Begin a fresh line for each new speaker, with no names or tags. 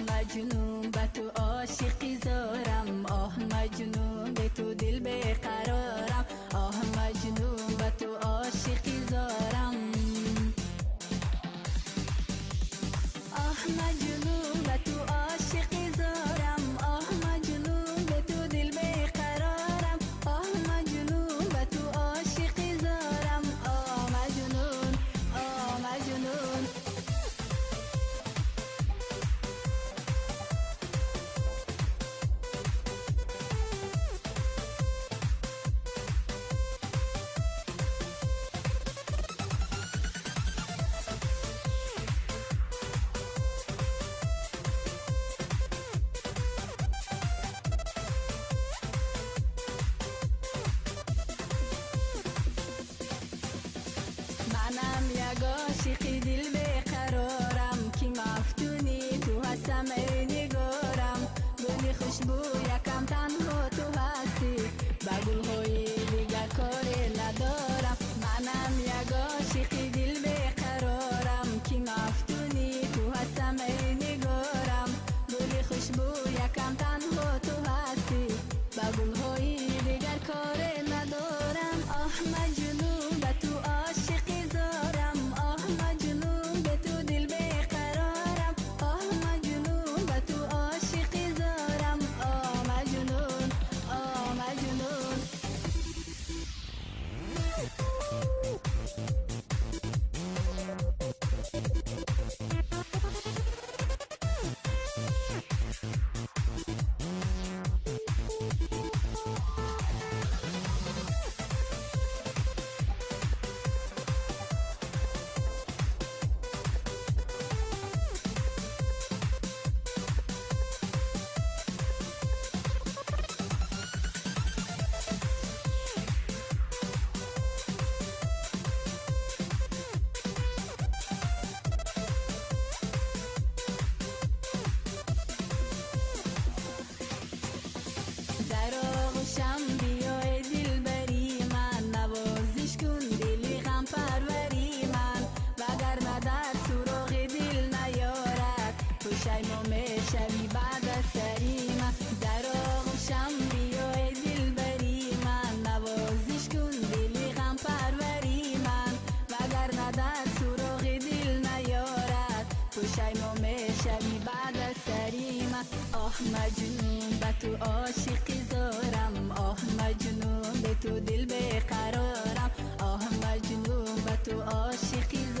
مجنون به تو عاشقی زارم، آه مجنون به تو دل بیقرارم، آه مجنون به تو عاشقی زارم، آه مجنون به تو عاشقی زارم، آه مجنون به تو دل بیقرارم، آه مجنون به تو عاشقی زارم، آه مجنون، آه مجنون. منم یک عاشقی دل بیقرارم که مفتونی تو هستم ای نگارم، گل خوشبو یکم تنها تو هستی، با گلهای دیگر کاری ندارم. منم یک عاشقی دل بیقرارم که مفتونی تو هستم ای نگارم، گل خوشبو یکم تنها تو هستی، با گلهای دیگر کاری ندارم. آه مجنون به تو عاشقی زارم، آه مجنون به تو دل بیقرارم، آه مجنون به تو عاشقی زارم، آه مجنون، آه مجنون. در آغوشم بیای دلبری من، نوازش کن دلی غم پروری من، وگرنه در سراغ دل نیارد پشیمون میشوی بعد از سری من. در آغوشم بیای دلبری من، نوازش کن دلی غم پروری من، وگرنه در سراغ دل نیارد پشیمون میشوی بعد از سری من. آه مجنون به تو عاشقی زارم، آه مجنون به تو دل بیقرارم، آه مجنون به تو عاشقی زارم.